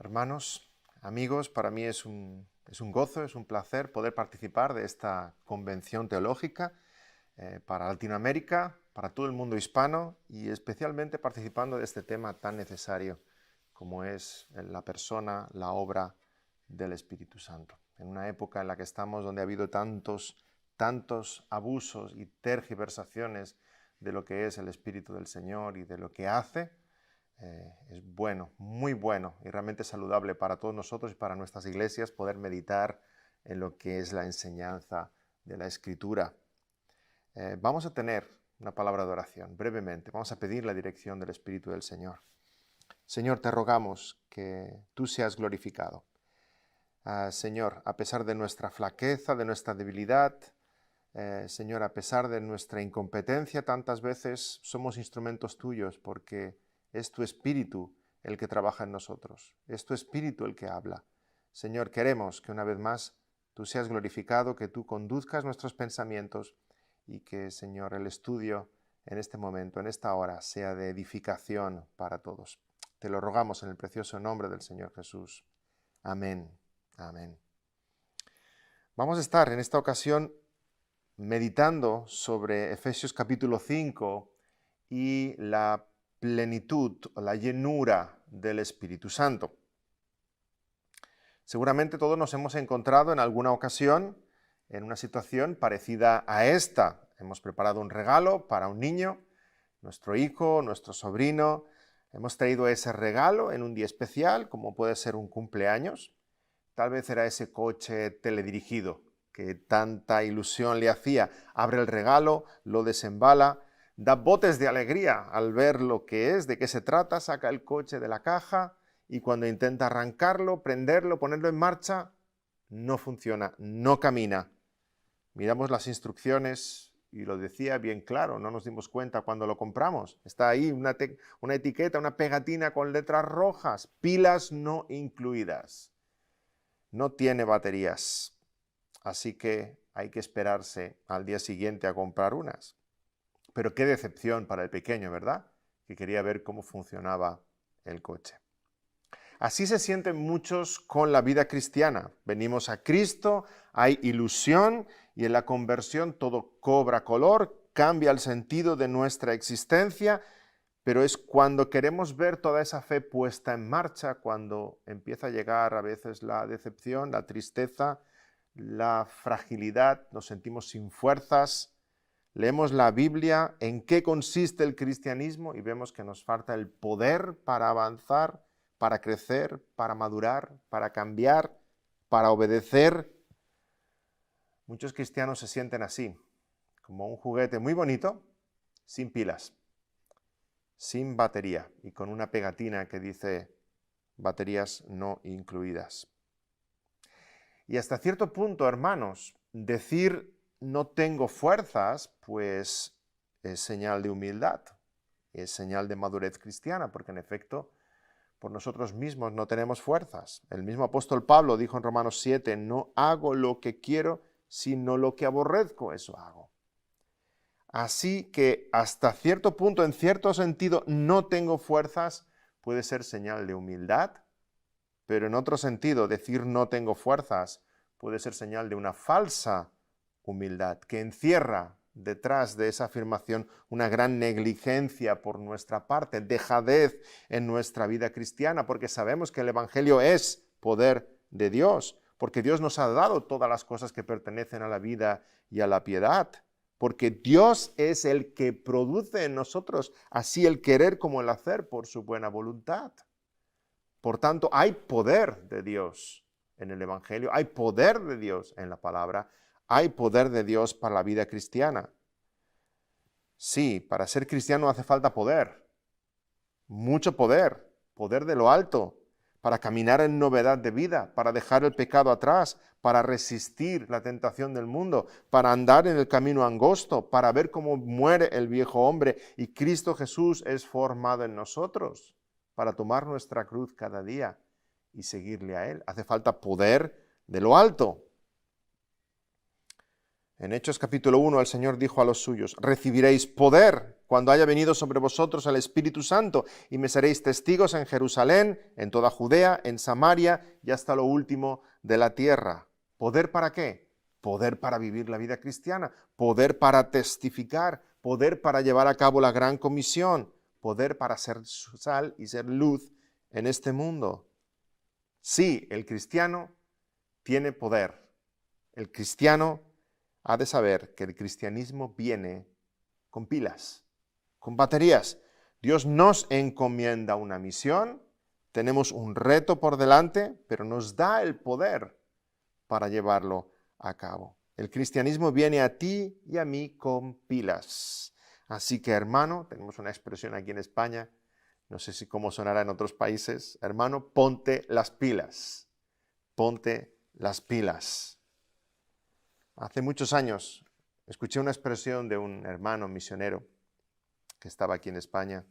Hermanos, amigos, para mí es un gozo, es un placer poder participar de esta convención teológica para Latinoamérica, para todo el mundo hispano y especialmente participando de este tema tan necesario como es la persona, la obra del Espíritu Santo. En una época en la que estamos donde ha habido tantos abusos y tergiversaciones de lo que es el Espíritu del Señor y de lo que hace, es bueno, muy bueno y realmente saludable para todos nosotros y para nuestras iglesias poder meditar en lo que es la enseñanza de la Escritura. Vamos a tener una palabra de oración brevemente. Vamos a pedir la dirección del Espíritu del Señor. Señor, te rogamos que tú seas glorificado. Señor, a pesar de nuestra flaqueza, de nuestra debilidad, Señor, a pesar de nuestra incompetencia, tantas veces somos instrumentos tuyos porque es tu Espíritu el que trabaja en nosotros, es tu Espíritu el que habla. Señor, queremos que una vez más tú seas glorificado, que tú conduzcas nuestros pensamientos y que, Señor, el estudio en este momento, en esta hora, sea de edificación para todos. Te lo rogamos en el precioso nombre del Señor Jesús. Amén. Amén. Vamos a estar en esta ocasión meditando sobre Efesios capítulo 5 y la plenitud o la llenura del Espíritu Santo. Seguramente todos nos hemos encontrado en alguna ocasión en una situación parecida a esta. Hemos preparado un regalo para un niño, nuestro hijo, nuestro sobrino. Hemos traído ese regalo en un día especial, como puede ser un cumpleaños. Tal vez era ese coche teledirigido que tanta ilusión le hacía. Abre el regalo, lo desembala, da botes de alegría al ver lo que es, de qué se trata, saca el coche de la caja y cuando intenta arrancarlo, prenderlo, ponerlo en marcha, no funciona, no camina. Miramos las instrucciones y lo decía bien claro, no nos dimos cuenta cuando lo compramos. Está ahí una etiqueta, una pegatina con letras rojas, pilas no incluidas. No tiene baterías, así que hay que esperarse al día siguiente a comprar unas. Pero qué decepción para el pequeño, ¿verdad? Que quería ver cómo funcionaba el coche. Así se sienten muchos con la vida cristiana. Venimos a Cristo, hay ilusión y en la conversión todo cobra color, cambia el sentido de nuestra existencia, pero es cuando queremos ver toda esa fe puesta en marcha, cuando empieza a llegar a veces la decepción, la tristeza, la fragilidad, nos sentimos sin fuerzas. Leemos la Biblia, en qué consiste el cristianismo y vemos que nos falta el poder para avanzar, para crecer, para madurar, para cambiar, para obedecer. Muchos cristianos se sienten así, como un juguete muy bonito, sin pilas, sin batería y con una pegatina que dice baterías no incluidas. Y hasta cierto punto, hermanos, decir no tengo fuerzas, pues es señal de humildad, es señal de madurez cristiana, porque en efecto, por nosotros mismos no tenemos fuerzas. El mismo apóstol Pablo dijo en Romanos 7, no hago lo que quiero, sino lo que aborrezco, eso hago. Así que hasta cierto punto, en cierto sentido, no tengo fuerzas, puede ser señal de humildad, pero en otro sentido, decir no tengo fuerzas puede ser señal de una falsa humildad que encierra detrás de esa afirmación una gran negligencia por nuestra parte, dejadez en nuestra vida cristiana, porque sabemos que el Evangelio es poder de Dios, porque Dios nos ha dado todas las cosas que pertenecen a la vida y a la piedad, porque Dios es el que produce en nosotros así el querer como el hacer por su buena voluntad. Por tanto, hay poder de Dios en el Evangelio, hay poder de Dios en la palabra, hay poder de Dios para la vida cristiana. Sí, para ser cristiano hace falta poder, mucho poder, poder de lo alto, para caminar en novedad de vida, para dejar el pecado atrás, para resistir la tentación del mundo, para andar en el camino angosto, para ver cómo muere el viejo hombre y Cristo Jesús es formado en nosotros, para tomar nuestra cruz cada día y seguirle a Él. Hace falta poder de lo alto. En Hechos capítulo 1 el Señor dijo a los suyos: recibiréis poder cuando haya venido sobre vosotros el Espíritu Santo, y me seréis testigos en Jerusalén, en toda Judea, en Samaria y hasta lo último de la tierra. ¿Poder para qué? Poder para vivir la vida cristiana, poder para testificar, poder para llevar a cabo la gran comisión, poder para ser sal y ser luz en este mundo. Sí, el cristiano tiene poder. El cristiano ha de saber que el cristianismo viene con pilas, con baterías. Dios nos encomienda una misión, tenemos un reto por delante, pero nos da el poder para llevarlo a cabo. El cristianismo viene a ti y a mí con pilas. Así que, hermano, tenemos una expresión aquí en España, no sé si cómo sonará en otros países: hermano, ponte las pilas. Ponte las pilas. Hace muchos años escuché una expresión de un hermano misionero que estaba aquí en España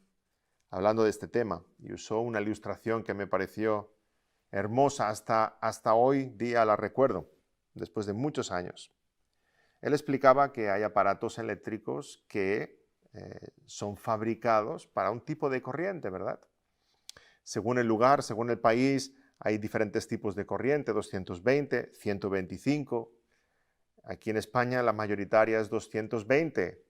hablando de este tema y usó una ilustración que me pareció hermosa, hasta hoy día la recuerdo, después de muchos años. Él explicaba que hay aparatos eléctricos que son fabricados para un tipo de corriente, ¿verdad? Según el lugar, según el país, hay diferentes tipos de corriente: 220, 125. Aquí en España la mayoritaria es 220.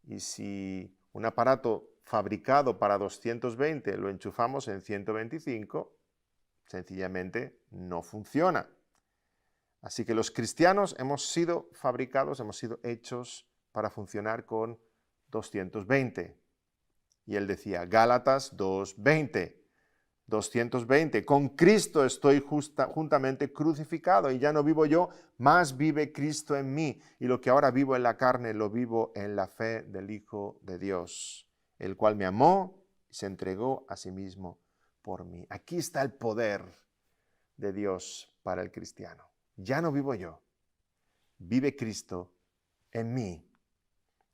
Y si un aparato fabricado para 220 lo enchufamos en 125, sencillamente no funciona. Así que los cristianos hemos sido fabricados, hemos sido hechos para funcionar con 220. Y él decía, Gálatas 2:20. 220, con Cristo estoy juntamente crucificado y ya no vivo yo, mas vive Cristo en mí. Y lo que ahora vivo en la carne, lo vivo en la fe del Hijo de Dios, el cual me amó y se entregó a sí mismo por mí. Aquí está el poder de Dios para el cristiano. Ya no vivo yo, vive Cristo en mí.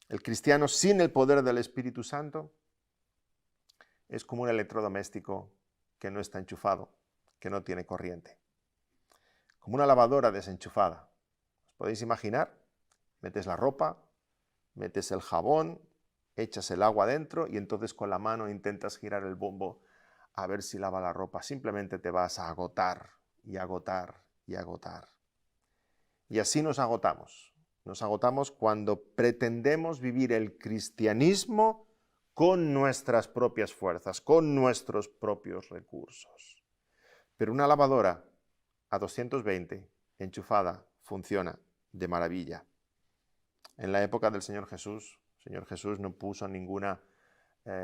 El cristiano sin el poder del Espíritu Santo es como un electrodoméstico que no está enchufado, que no tiene corriente. Como una lavadora desenchufada. ¿Os podéis imaginar? Metes la ropa, metes el jabón, echas el agua dentro y entonces con la mano intentas girar el bombo a ver si lava la ropa. Simplemente te vas a agotar y agotar y agotar. Y así nos agotamos. Nos agotamos cuando pretendemos vivir el cristianismo con nuestras propias fuerzas, con nuestros propios recursos. Pero una lavadora a 220, enchufada, funciona de maravilla. En la época del Señor Jesús no puso ninguna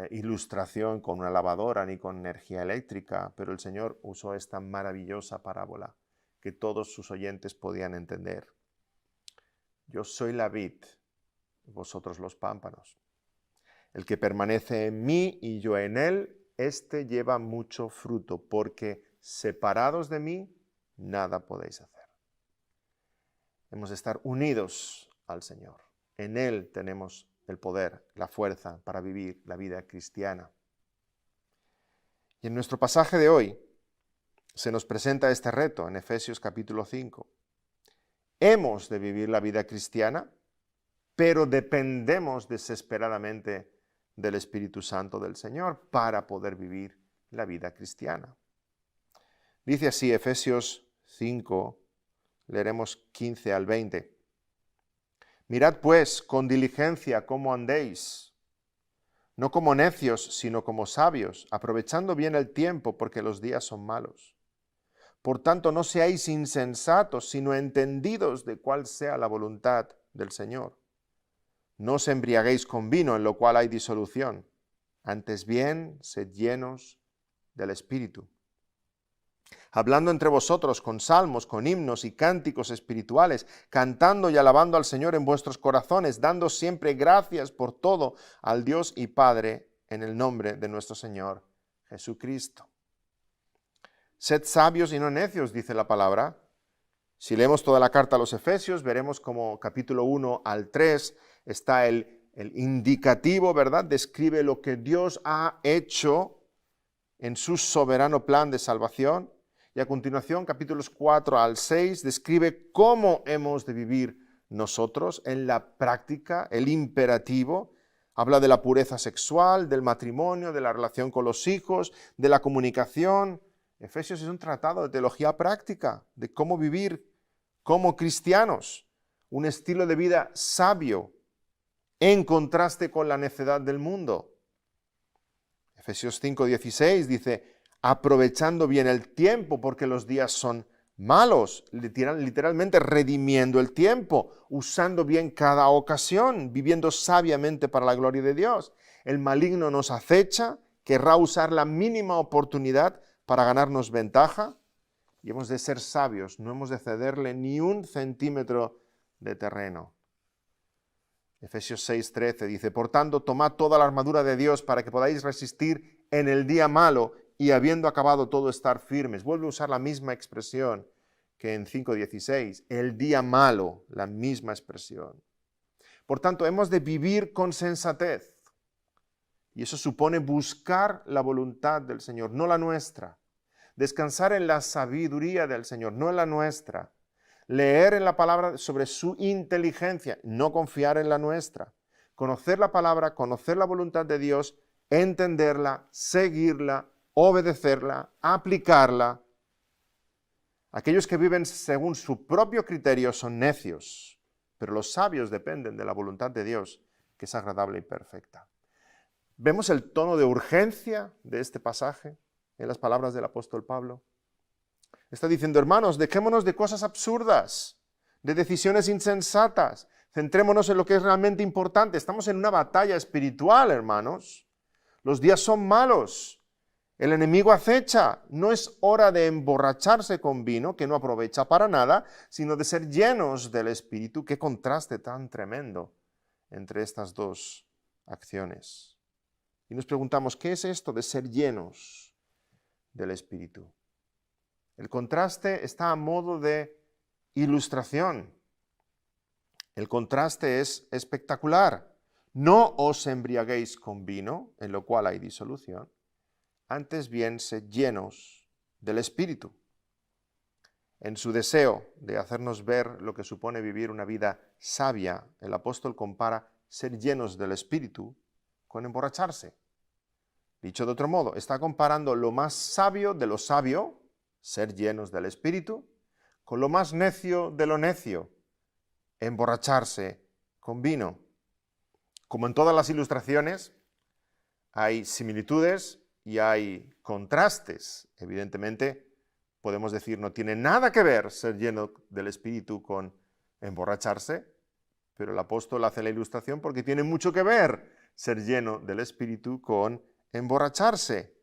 ilustración con una lavadora ni con energía eléctrica, pero el Señor usó esta maravillosa parábola que todos sus oyentes podían entender. Yo soy la vid, vosotros los pámpanos. El que permanece en mí y yo en él, éste lleva mucho fruto, porque separados de mí, nada podéis hacer. Hemos de estar unidos al Señor. En él tenemos el poder, la fuerza para vivir la vida cristiana. Y en nuestro pasaje de hoy se nos presenta este reto en Efesios capítulo 5. Hemos de vivir la vida cristiana, pero dependemos desesperadamente del Espíritu Santo del Señor para poder vivir la vida cristiana. Dice así Efesios 5, leeremos 15 al 20. Mirad pues con diligencia cómo andéis, no como necios, sino como sabios, aprovechando bien el tiempo, porque los días son malos. Por tanto, no seáis insensatos, sino entendidos de cuál sea la voluntad del Señor. No os embriaguéis con vino, en lo cual hay disolución. Antes bien, sed llenos del Espíritu, hablando entre vosotros con salmos, con himnos y cánticos espirituales, cantando y alabando al Señor en vuestros corazones, dando siempre gracias por todo al Dios y Padre, en el nombre de nuestro Señor Jesucristo. Sed sabios y no necios, dice la palabra. Si leemos toda la carta a los Efesios, veremos como capítulo 1 al 3 está el indicativo, ¿verdad? Describe lo que Dios ha hecho en su soberano plan de salvación. Y a continuación, capítulos 4 al 6, describe cómo hemos de vivir nosotros en la práctica, el imperativo. Habla de la pureza sexual, del matrimonio, de la relación con los hijos, de la comunicación. Efesios es un tratado de teología práctica, de cómo vivir como cristianos, un estilo de vida sabio, en contraste con la necedad del mundo. Efesios 5:16 dice, aprovechando bien el tiempo porque los días son malos, literalmente redimiendo el tiempo, usando bien cada ocasión, viviendo sabiamente para la gloria de Dios. El maligno nos acecha, querrá usar la mínima oportunidad para ganarnos ventaja y hemos de ser sabios, no hemos de cederle ni un centímetro de terreno. Efesios 6:13 dice, por tanto, tomad toda la armadura de Dios para que podáis resistir en el día malo y habiendo acabado todo estar firmes. Vuelve a usar la misma expresión que en 5:16, el día malo, la misma expresión. Por tanto, hemos de vivir con sensatez y eso supone buscar la voluntad del Señor, no la nuestra. Descansar en la sabiduría del Señor, no en la nuestra. Leer en la palabra sobre su inteligencia, no confiar en la nuestra. Conocer la palabra, conocer la voluntad de Dios, entenderla, seguirla, obedecerla, aplicarla. Aquellos que viven según su propio criterio son necios, pero los sabios dependen de la voluntad de Dios, que es agradable y perfecta. ¿Vemos el tono de urgencia de este pasaje en las palabras del apóstol Pablo? Está diciendo, hermanos, dejémonos de cosas absurdas, de decisiones insensatas, centrémonos en lo que es realmente importante. Estamos en una batalla espiritual, hermanos. Los días son malos, el enemigo acecha. No es hora de emborracharse con vino, que no aprovecha para nada, sino de ser llenos del Espíritu. Qué contraste tan tremendo entre estas dos acciones. Y nos preguntamos, ¿qué es esto de ser llenos del Espíritu? El contraste está a modo de ilustración. El contraste es espectacular. No os embriaguéis con vino, en lo cual hay disolución, antes bien sed llenos del Espíritu. En su deseo de hacernos ver lo que supone vivir una vida sabia, el apóstol compara ser llenos del Espíritu con emborracharse. Dicho de otro modo, está comparando lo más sabio de lo sabio, ser llenos del Espíritu, con lo más necio de lo necio, emborracharse con vino. Como en todas las ilustraciones, hay similitudes y hay contrastes. Evidentemente, podemos decir, no tiene nada que ver ser lleno del Espíritu con emborracharse, pero el apóstol hace la ilustración porque tiene mucho que ver ser lleno del Espíritu con emborracharse.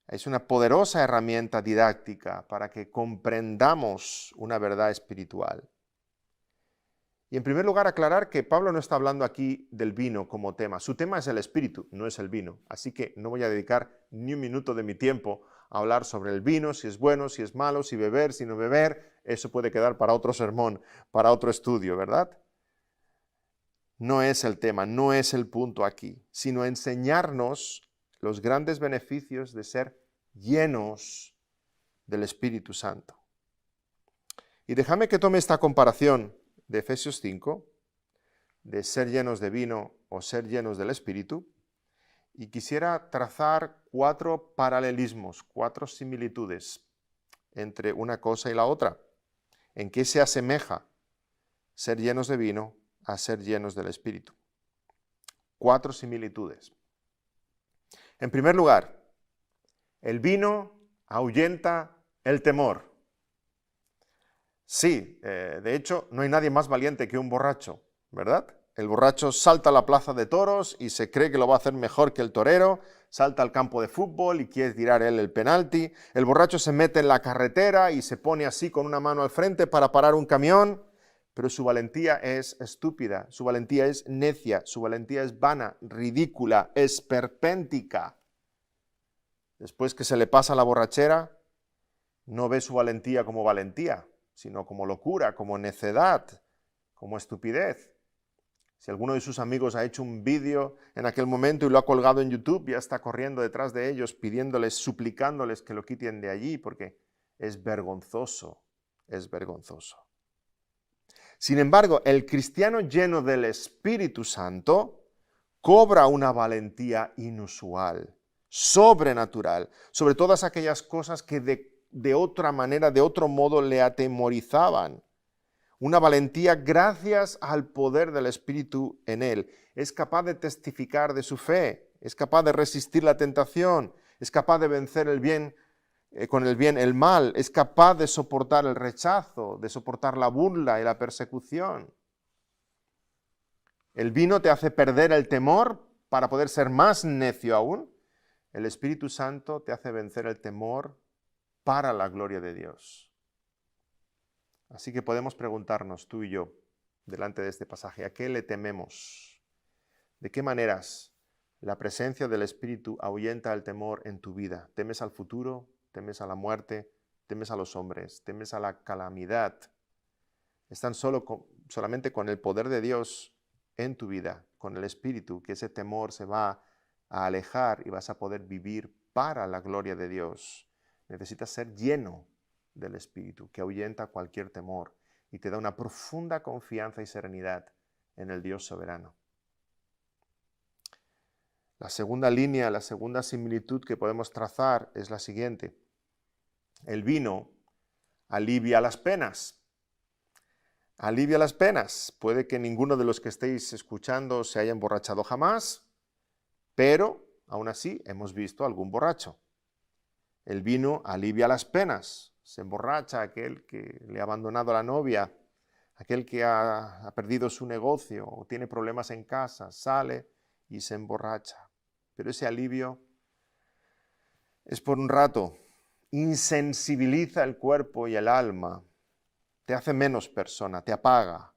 Es una poderosa herramienta didáctica para que comprendamos una verdad espiritual. Y en primer lugar, aclarar que Pablo no está hablando aquí del vino como tema. Su tema es el espíritu, no es el vino. Así que no voy a dedicar ni un minuto de mi tiempo a hablar sobre el vino, si es bueno, si es malo, si beber, si no beber. Eso puede quedar para otro sermón, para otro estudio, ¿verdad? No es el tema, no es el punto aquí, sino enseñarnos los grandes beneficios de ser llenos del Espíritu Santo. Y déjame que tome esta comparación de Efesios 5, de ser llenos de vino o ser llenos del Espíritu, y quisiera trazar 4 paralelismos, 4 similitudes entre una cosa y la otra. ¿En qué se asemeja ser llenos de vino a ser llenos del Espíritu? 4 similitudes. En primer lugar, el vino ahuyenta el temor. Sí, de hecho, no hay nadie más valiente que un borracho, ¿verdad? El borracho salta a la plaza de toros y se cree que lo va a hacer mejor que el torero, salta al campo de fútbol y quiere tirar él el penalti. El borracho se mete en la carretera y se pone así con una mano al frente para parar un camión, pero su valentía es estúpida, su valentía es necia, su valentía es vana, ridícula, esperpéntica. Después que se le pasa la borrachera, no ve su valentía como valentía, sino como locura, como necedad, como estupidez. Si alguno de sus amigos ha hecho un vídeo en aquel momento y lo ha colgado en YouTube, ya está corriendo detrás de ellos, pidiéndoles, suplicándoles que lo quiten de allí, porque es vergonzoso, es vergonzoso. Sin embargo, el cristiano lleno del Espíritu Santo cobra una valentía inusual, sobrenatural, sobre todas aquellas cosas que de otra manera, de otro modo le atemorizaban. Una valentía gracias al poder del Espíritu en él. Es capaz de testificar de su fe, es capaz de resistir la tentación, es capaz de vencer el bien con el bien el mal, es capaz de soportar el rechazo, de soportar la burla y la persecución. El vino te hace perder el temor para poder ser más necio aún. El Espíritu Santo te hace vencer el temor para la gloria de Dios. Así que podemos preguntarnos tú y yo, delante de este pasaje, ¿a qué le tememos? ¿De qué maneras la presencia del Espíritu ahuyenta el temor en tu vida? ¿Temes al futuro? ¿Temes a la muerte? ¿Temes a los hombres? ¿Temes a la calamidad? Están solamente con el poder de Dios en tu vida, con el Espíritu, que ese temor se va a alejar y vas a poder vivir para la gloria de Dios. Necesitas ser lleno del Espíritu, que ahuyenta cualquier temor y te da una profunda confianza y serenidad en el Dios soberano. La segunda línea, la segunda similitud que podemos trazar es la siguiente. El vino alivia las penas. Alivia las penas. Puede que ninguno de los que estéis escuchando se haya emborrachado jamás, pero aún así hemos visto algún borracho. El vino alivia las penas. Se emborracha aquel que le ha abandonado a la novia, aquel que ha perdido su negocio o tiene problemas en casa, sale y se emborracha. Pero ese alivio es por un rato, insensibiliza el cuerpo y el alma, te hace menos persona, te apaga,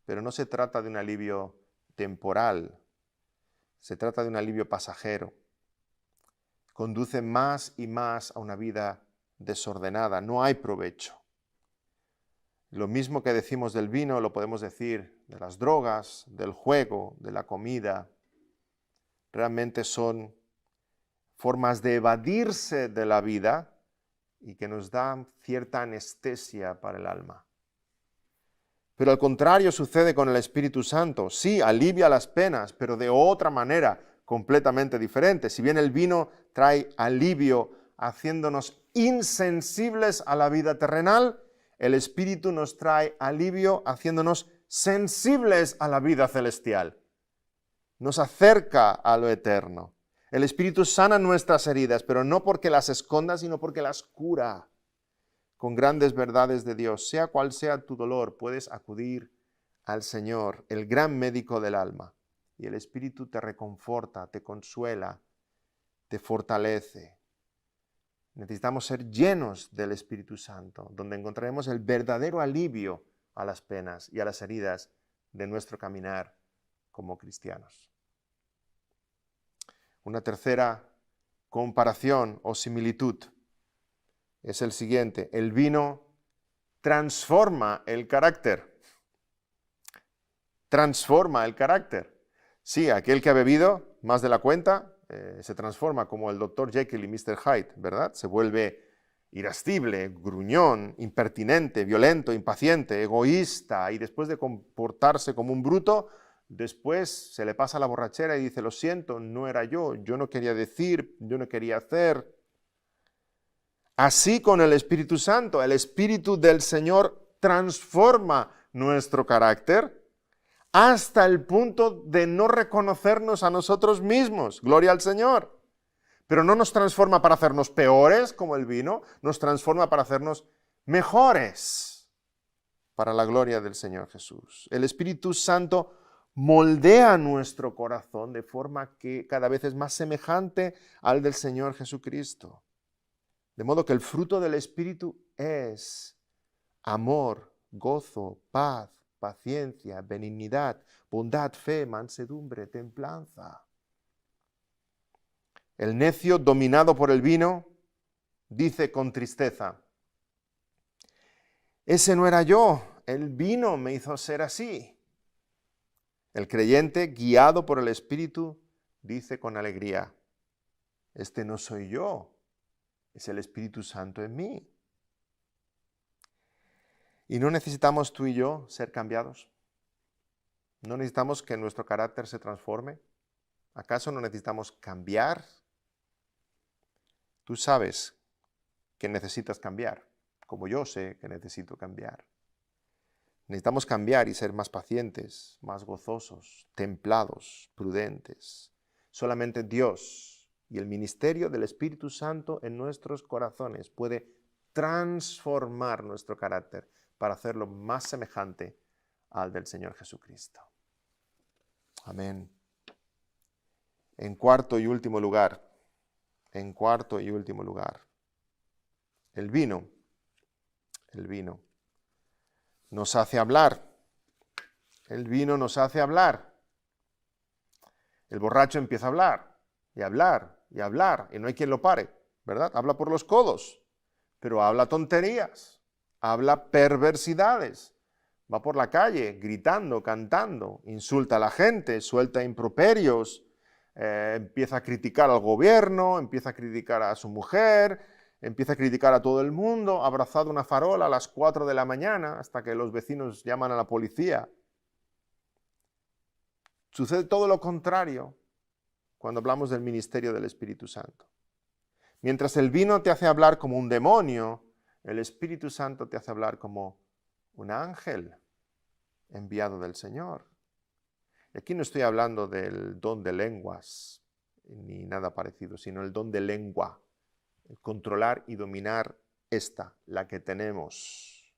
pero no se trata de un alivio temporal, se trata de un alivio pasajero. Conduce más y más a una vida desordenada, no hay provecho. Lo mismo que decimos del vino lo podemos decir de las drogas, del juego, de la comida. Realmente son formas de evadirse de la vida y que nos dan cierta anestesia para el alma. Pero al contrario sucede con el Espíritu Santo. Sí, alivia las penas, pero de otra manera completamente diferente. Si bien el vino trae alivio haciéndonos insensibles a la vida terrenal, el Espíritu nos trae alivio haciéndonos sensibles a la vida celestial. Nos acerca a lo eterno. El Espíritu sana nuestras heridas, pero no porque las esconda, sino porque las cura con grandes verdades de Dios. Sea cual sea tu dolor, puedes acudir al Señor, el gran médico del alma. Y el Espíritu te reconforta, te consuela, te fortalece. Necesitamos ser llenos del Espíritu Santo, donde encontraremos el verdadero alivio a las penas y a las heridas de nuestro caminar como cristianos. Una tercera comparación o similitud es el siguiente. El vino transforma el carácter. Transforma el carácter. Sí, aquel que ha bebido más de la cuenta se transforma como el Dr. Jekyll y Mr. Hyde, ¿verdad? Se vuelve irascible, gruñón, impertinente, violento, impaciente, egoísta, y después de comportarse como un bruto, después se le pasa la borrachera y dice, lo siento, no era yo no quería decir, yo no quería hacer. Así con el Espíritu Santo, el Espíritu del Señor transforma nuestro carácter hasta el punto de no reconocernos a nosotros mismos. Gloria al Señor. Pero no nos transforma para hacernos peores, como el vino, nos transforma para hacernos mejores, para la gloria del Señor Jesús. El Espíritu Santo moldea nuestro corazón de forma que cada vez es más semejante al del Señor Jesucristo. De modo que el fruto del Espíritu es amor, gozo, paz, paciencia, benignidad, bondad, fe, mansedumbre, templanza. El necio, dominado por el vino, dice con tristeza, ese no era yo, el vino me hizo ser así. El creyente, guiado por el Espíritu, dice con alegría, este no soy yo, es el Espíritu Santo en mí. ¿Y no necesitamos tú y yo ser cambiados? ¿No necesitamos que nuestro carácter se transforme? ¿Acaso no necesitamos cambiar? Tú sabes que necesitas cambiar, como yo sé que necesito cambiar. Necesitamos cambiar y ser más pacientes, más gozosos, templados, prudentes. Solamente Dios y el ministerio del Espíritu Santo en nuestros corazones puede transformar nuestro carácter para hacerlo más semejante al del Señor Jesucristo. Amén. En cuarto y último lugar, el vino nos hace hablar. El vino nos hace hablar. El borracho empieza a hablar, y hablar, y hablar, y no hay quien lo pare, ¿verdad? Habla por los codos, pero habla tonterías, habla perversidades. Va por la calle gritando, cantando, insulta a la gente, suelta improperios, empieza a criticar al gobierno, empieza a criticar a su mujer, empieza a criticar a todo el mundo, abrazado a una farola a las 4 de la mañana hasta que los vecinos llaman a la policía. Sucede todo lo contrario cuando hablamos del ministerio del Espíritu Santo. Mientras el vino te hace hablar como un demonio, el Espíritu Santo te hace hablar como un ángel enviado del Señor. Y aquí no estoy hablando del don de lenguas ni nada parecido, sino el don de lengua, el controlar y dominar la que tenemos.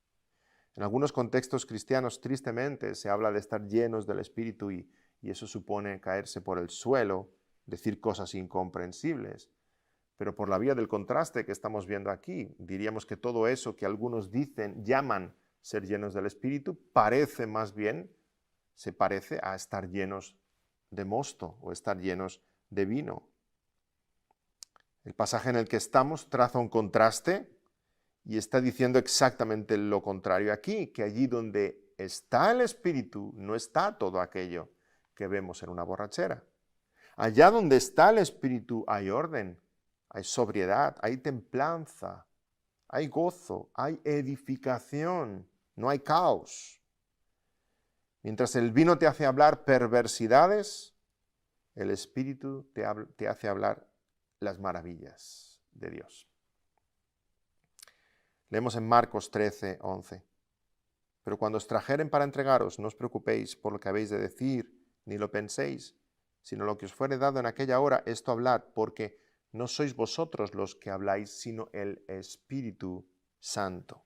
En algunos contextos cristianos, tristemente, se habla de estar llenos del Espíritu y eso supone caerse por el suelo, decir cosas incomprensibles. Pero por la vía del contraste que estamos viendo aquí, diríamos que todo eso que algunos llaman ser llenos del Espíritu, se parece a estar llenos de mosto o estar llenos de vino. El pasaje en el que estamos traza un contraste y está diciendo exactamente lo contrario aquí, que allí donde está el Espíritu no está todo aquello que vemos en una borrachera. Allá donde está el Espíritu hay orden, hay sobriedad, hay templanza, hay gozo, hay edificación, no hay caos. Mientras el vino te hace hablar perversidades, el Espíritu te hace hablar las maravillas de Dios. Leemos en Marcos 13, 11. Pero cuando os trajeren para entregaros, no os preocupéis por lo que habéis de decir, ni lo penséis, sino lo que os fuere dado en aquella hora, esto hablad, porque no sois vosotros los que habláis, sino el Espíritu Santo.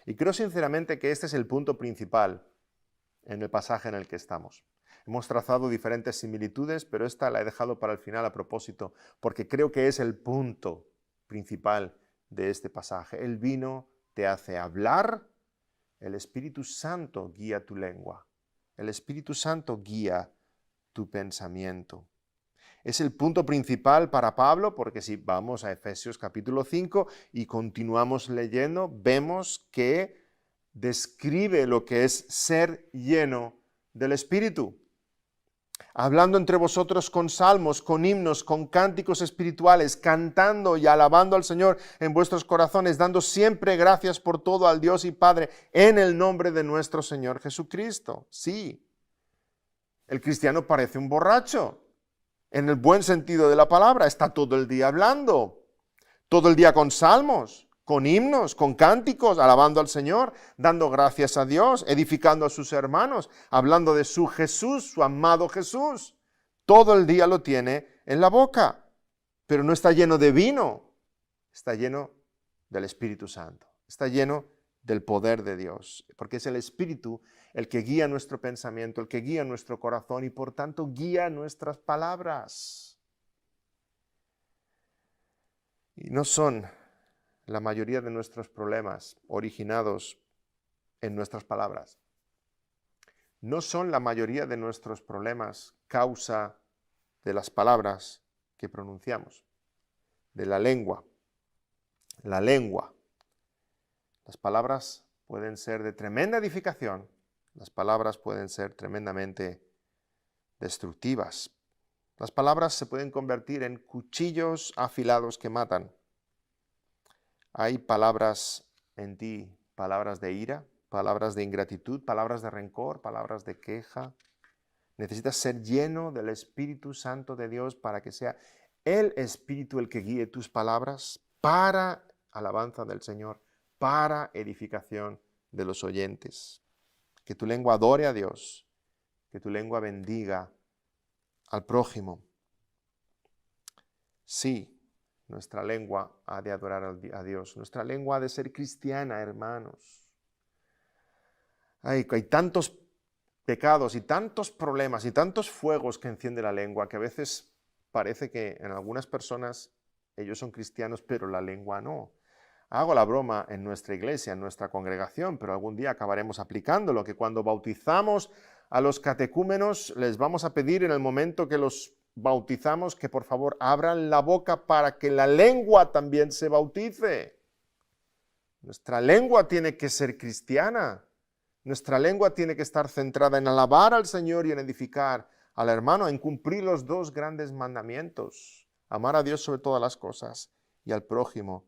Y creo sinceramente que este es el punto principal en el pasaje en el que estamos. Hemos trazado diferentes similitudes, pero esta la he dejado para el final a propósito, porque creo que es el punto principal de este pasaje. El vino te hace hablar, el Espíritu Santo guía tu lengua, el Espíritu Santo guía tu pensamiento. Es el punto principal para Pablo, porque si vamos a Efesios capítulo 5 y continuamos leyendo, vemos que describe lo que es ser lleno del Espíritu. Hablando entre vosotros con salmos, con himnos, con cánticos espirituales, cantando y alabando al Señor en vuestros corazones, dando siempre gracias por todo al Dios y Padre en el nombre de nuestro Señor Jesucristo. Sí, el cristiano parece un borracho, en el buen sentido de la palabra, está todo el día hablando, todo el día con salmos, con himnos, con cánticos, alabando al Señor, dando gracias a Dios, edificando a sus hermanos, hablando de su Jesús, su amado Jesús. Todo el día lo tiene en la boca, pero no está lleno de vino, está lleno del Espíritu Santo, está lleno del poder de Dios, porque es el Espíritu el que guía nuestro pensamiento, el que guía nuestro corazón y por tanto guía nuestras palabras. Y no son la mayoría de nuestros problemas originados en nuestras palabras. No son la mayoría de nuestros problemas causa de las palabras que pronunciamos, de la lengua. La lengua. Las palabras pueden ser de tremenda edificación, las palabras pueden ser tremendamente destructivas. Las palabras se pueden convertir en cuchillos afilados que matan. Hay palabras en ti, palabras de ira, palabras de ingratitud, palabras de rencor, palabras de queja. Necesitas ser lleno del Espíritu Santo de Dios para que sea el Espíritu el que guíe tus palabras para alabanza del Señor, para edificación de los oyentes. Que tu lengua adore a Dios, que tu lengua bendiga al prójimo. Sí, nuestra lengua ha de adorar a Dios. Nuestra lengua ha de ser cristiana, hermanos. Hay tantos pecados y tantos problemas y tantos fuegos que enciende la lengua que a veces parece que en algunas personas ellos son cristianos, pero la lengua no. Hago la broma en nuestra iglesia, en nuestra congregación, pero algún día acabaremos aplicándolo, que cuando bautizamos a los catecúmenos les vamos a pedir en el momento que los bautizamos que por favor abran la boca para que la lengua también se bautice. Nuestra lengua tiene que ser cristiana. Nuestra lengua tiene que estar centrada en alabar al Señor y en edificar al hermano, en cumplir los dos grandes mandamientos: amar a Dios sobre todas las cosas y al prójimo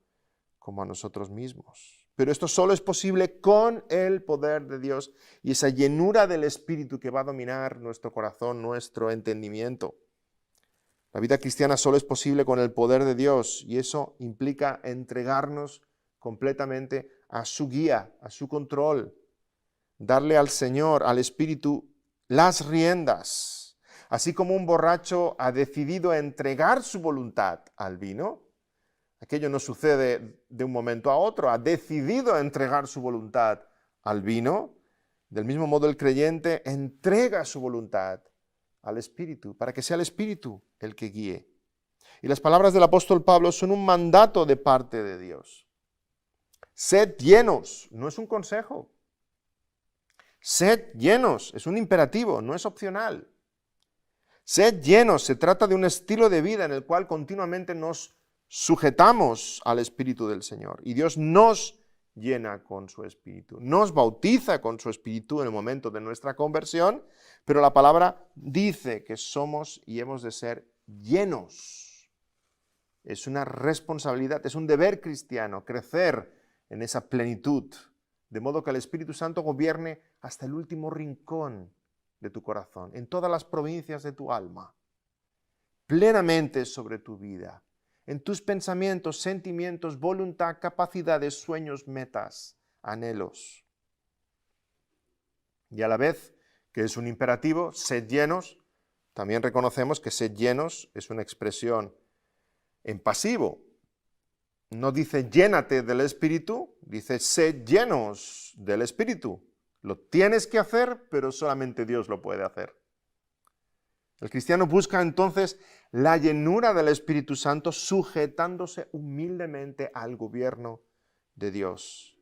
como a nosotros mismos. Pero esto solo es posible con el poder de Dios y esa llenura del Espíritu que va a dominar nuestro corazón, nuestro entendimiento. La vida cristiana solo es posible con el poder de Dios y eso implica entregarnos completamente a su guía, a su control, darle al Señor, al Espíritu, las riendas. Así como un borracho ha decidido entregar su voluntad al vino, aquello no sucede de un momento a otro, ha decidido entregar su voluntad al vino, del mismo modo el creyente entrega su voluntad al Espíritu, para que sea el Espíritu el que guíe. Y las palabras del apóstol Pablo son un mandato de parte de Dios. Sed llenos, no es un consejo. Sed llenos, es un imperativo, no es opcional. Sed llenos, se trata de un estilo de vida en el cual continuamente nos sujetamos al Espíritu del Señor. Y Dios nos llena con su Espíritu, nos bautiza con su Espíritu en el momento de nuestra conversión, pero la palabra dice que somos y hemos de ser llenos. Es una responsabilidad, es un deber cristiano crecer en esa plenitud, de modo que el Espíritu Santo gobierne hasta el último rincón de tu corazón, en todas las provincias de tu alma, plenamente sobre tu vida, en tus pensamientos, sentimientos, voluntad, capacidades, sueños, metas, anhelos. Y a la vez que es un imperativo, sed llenos, también reconocemos que sed llenos es una expresión en pasivo. No dice llénate del Espíritu, dice sed llenos del Espíritu. Lo tienes que hacer, pero solamente Dios lo puede hacer. El cristiano busca entonces la llenura del Espíritu Santo sujetándose humildemente al gobierno de Dios.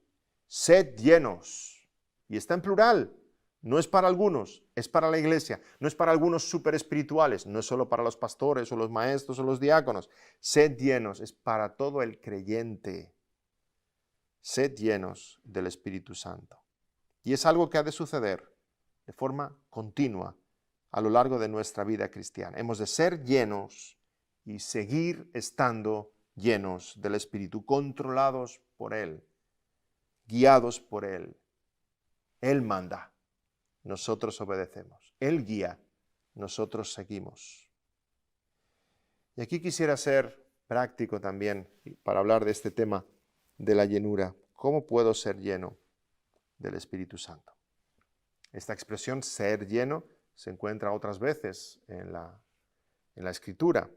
Sed llenos. Y está en plural. No es para algunos, es para la iglesia. No es para algunos súper espirituales. No es solo para los pastores o los maestros o los diáconos. Sed llenos. Es para todo el creyente. Sed llenos del Espíritu Santo. Y es algo que ha de suceder de forma continua a lo largo de nuestra vida cristiana. Hemos de ser llenos y seguir estando llenos del Espíritu, controlados por Él, guiados por Él. Él manda, nosotros obedecemos. Él guía, nosotros seguimos. Y aquí quisiera ser práctico también para hablar de este tema de la llenura. ¿Cómo puedo ser lleno del Espíritu Santo? Esta expresión, ser lleno, se encuentra otras veces en la Escritura.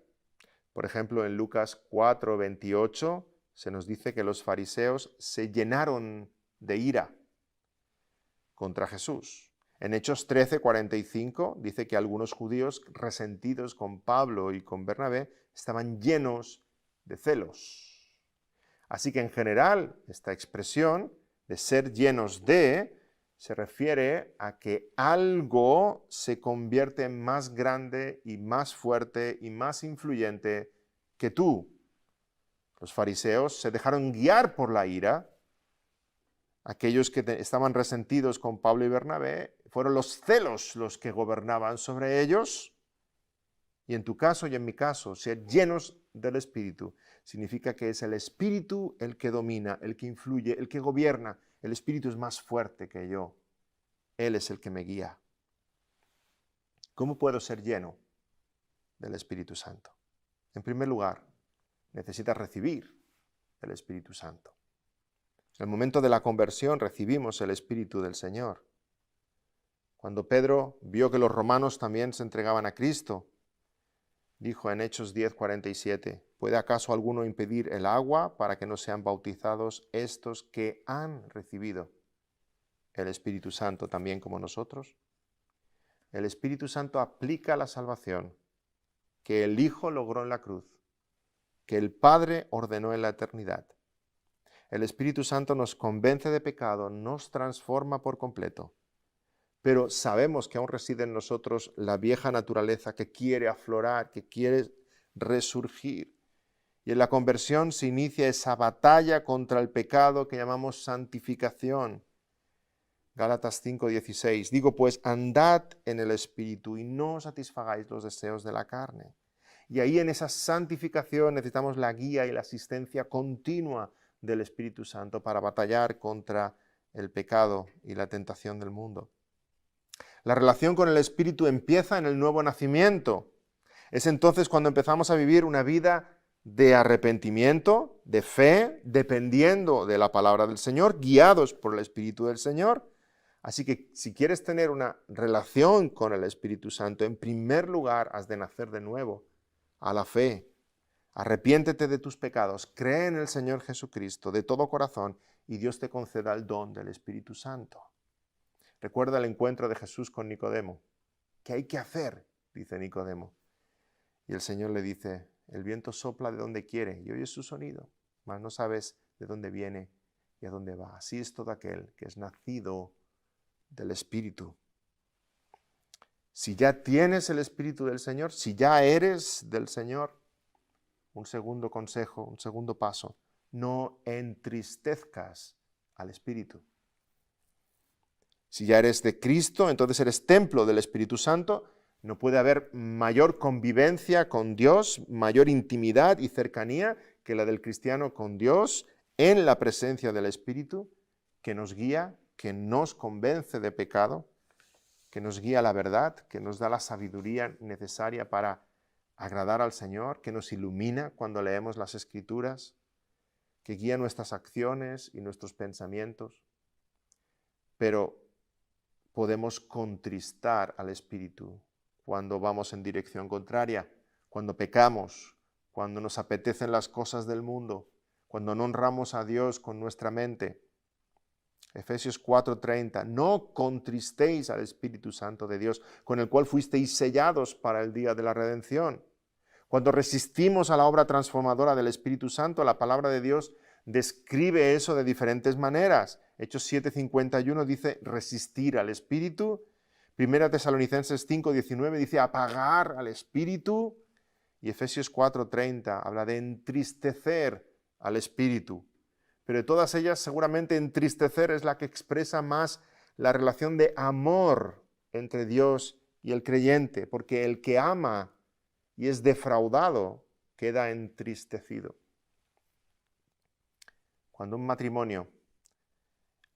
Por ejemplo, en Lucas 4:28 se nos dice que los fariseos se llenaron de ira contra Jesús. En Hechos 13:45 dice que algunos judíos resentidos con Pablo y con Bernabé estaban llenos de celos. Así que en general esta expresión de ser llenos de se refiere a que algo se convierte más grande y más fuerte y más influyente que tú. Los fariseos se dejaron guiar por la ira. Aquellos que estaban resentidos con Pablo y Bernabé fueron los celos los que gobernaban sobre ellos. Y en tu caso y en mi caso, ser llenos del Espíritu significa que es el Espíritu el que domina, el que influye, el que gobierna El Espíritu es más fuerte que yo. Él es el que me guía. ¿Cómo puedo ser lleno del Espíritu Santo? En primer lugar, necesitas recibir el Espíritu Santo. En el momento de la conversión recibimos el Espíritu del Señor. Cuando Pedro vio que los romanos también se entregaban a Cristo, dijo en Hechos 10:47, ¿puede acaso alguno impedir el agua para que no sean bautizados estos que han recibido el Espíritu Santo también como nosotros? El Espíritu Santo aplica la salvación que el Hijo logró en la cruz, que el Padre ordenó en la eternidad. El Espíritu Santo nos convence de pecado, nos transforma por completo. Pero sabemos que aún reside en nosotros la vieja naturaleza que quiere aflorar, que quiere resurgir. Y en la conversión se inicia esa batalla contra el pecado que llamamos santificación. Gálatas 5:16. Digo pues, andad en el Espíritu y no satisfagáis los deseos de la carne. Y ahí en esa santificación necesitamos la guía y la asistencia continua del Espíritu Santo para batallar contra el pecado y la tentación del mundo. La relación con el Espíritu empieza en el nuevo nacimiento. Es entonces cuando empezamos a vivir una vida de arrepentimiento, de fe, dependiendo de la palabra del Señor, guiados por el Espíritu del Señor. Así que si quieres tener una relación con el Espíritu Santo, en primer lugar has de nacer de nuevo a la fe. Arrepiéntete de tus pecados, cree en el Señor Jesucristo de todo corazón y Dios te conceda el don del Espíritu Santo. Recuerda el encuentro de Jesús con Nicodemo. ¿Qué hay que hacer?, dice Nicodemo. Y el Señor le dice, el viento sopla de donde quiere y oyes su sonido, mas no sabes de dónde viene y a dónde va. Así es todo aquel que es nacido del Espíritu. Si ya tienes el Espíritu del Señor, si ya eres del Señor, un segundo consejo, un segundo paso, no entristezcas al Espíritu. Si ya eres de Cristo, entonces eres templo del Espíritu Santo, no puede haber mayor convivencia con Dios, mayor intimidad y cercanía que la del cristiano con Dios en la presencia del Espíritu, que nos guía, que nos convence de pecado, que nos guía a la verdad, que nos da la sabiduría necesaria para agradar al Señor, que nos ilumina cuando leemos las Escrituras, que guía nuestras acciones y nuestros pensamientos. Pero podemos contristar al Espíritu cuando vamos en dirección contraria, cuando pecamos, cuando nos apetecen las cosas del mundo, cuando no honramos a Dios con nuestra mente. Efesios 4:30, no contristéis al Espíritu Santo de Dios, con el cual fuisteis sellados para el día de la redención. Cuando resistimos a la obra transformadora del Espíritu Santo, la palabra de Dios describe eso de diferentes maneras. Hechos 7:51 dice resistir al Espíritu. Primera Tesalonicenses 5:19 dice apagar al Espíritu. Y Efesios 4:30 habla de entristecer al Espíritu. Pero de todas ellas, seguramente entristecer es la que expresa más la relación de amor entre Dios y el creyente, porque el que ama y es defraudado queda entristecido. Cuando un matrimonio,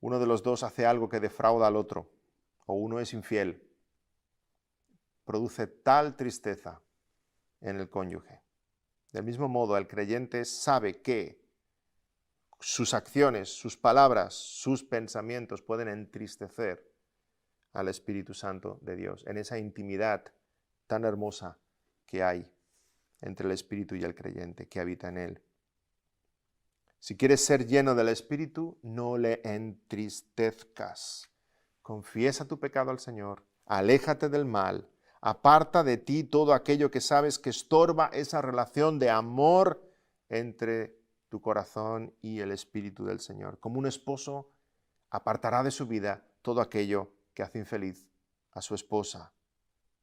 uno de los dos hace algo que defrauda al otro, o uno es infiel, produce tal tristeza en el cónyuge. Del mismo modo, el creyente sabe que sus acciones, sus palabras, sus pensamientos pueden entristecer al Espíritu Santo de Dios, en esa intimidad tan hermosa que hay entre el Espíritu y el creyente que habita en él. Si quieres ser lleno del Espíritu, no le entristezcas. Confiesa tu pecado al Señor, aléjate del mal, aparta de ti todo aquello que sabes que estorba esa relación de amor entre tu corazón y el Espíritu del Señor. Como un esposo apartará de su vida todo aquello que hace infeliz a su esposa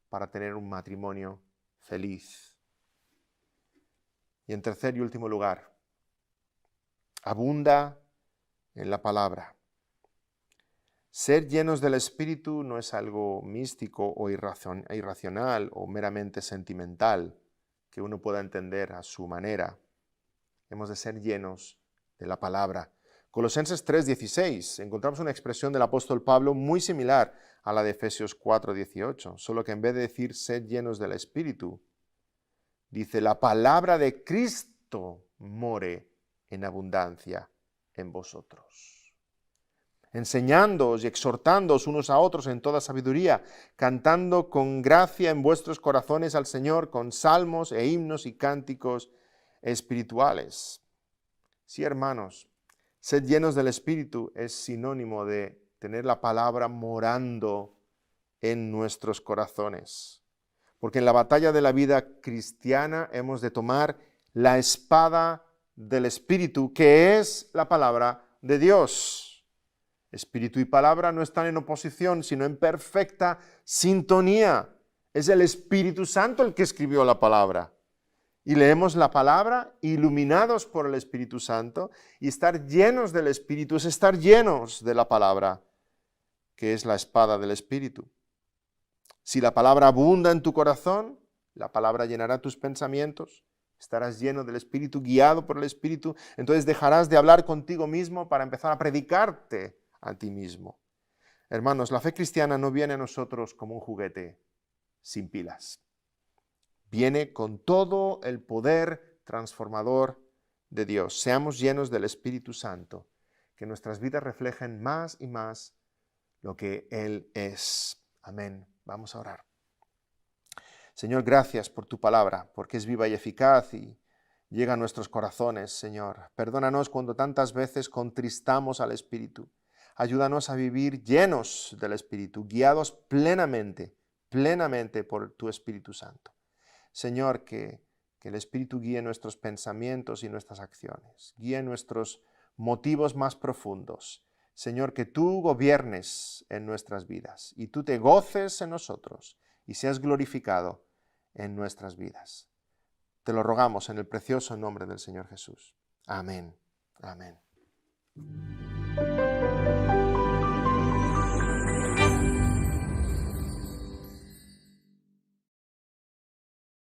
para tener un matrimonio feliz. Y en tercer y último lugar, abunda en la palabra. Ser llenos del Espíritu no es algo místico o irracional o meramente sentimental que uno pueda entender a su manera. Hemos de ser llenos de la palabra. Colosenses 3:16, encontramos una expresión del apóstol Pablo muy similar a la de Efesios 4:18, solo que en vez de decir sed llenos del Espíritu, dice la palabra de Cristo more en abundancia en vosotros, enseñándoos y exhortándoos unos a otros en toda sabiduría, cantando con gracia en vuestros corazones al Señor con salmos e himnos y cánticos espirituales. Sí, hermanos, sed llenos del Espíritu es sinónimo de tener la palabra morando en nuestros corazones. Porque en la batalla de la vida cristiana hemos de tomar la espada del Espíritu, que es la palabra de Dios. Espíritu y palabra no están en oposición, sino en perfecta sintonía. Es el Espíritu Santo el que escribió la palabra. Y leemos la palabra iluminados por el Espíritu Santo, y estar llenos del Espíritu es estar llenos de la palabra, que es la espada del Espíritu. Si la palabra abunda en tu corazón, la palabra llenará tus pensamientos, estarás lleno del Espíritu, guiado por el Espíritu, entonces dejarás de hablar contigo mismo para empezar a predicarte a ti mismo. Hermanos, la fe cristiana no viene a nosotros como un juguete sin pilas. Viene con todo el poder transformador de Dios. Seamos llenos del Espíritu Santo, que nuestras vidas reflejen más y más lo que Él es. Amén. Vamos a orar. Señor, gracias por tu palabra, porque es viva y eficaz y llega a nuestros corazones, Señor. Perdónanos cuando tantas veces contristamos al Espíritu. Ayúdanos a vivir llenos del Espíritu, guiados plenamente por tu Espíritu Santo. Señor, que el Espíritu guíe nuestros pensamientos y nuestras acciones, guíe nuestros motivos más profundos. Señor, que tú gobiernes en nuestras vidas y tú te goces en nosotros y seas glorificado en nuestras vidas. Te lo rogamos en el precioso nombre del Señor Jesús. Amén. Amén.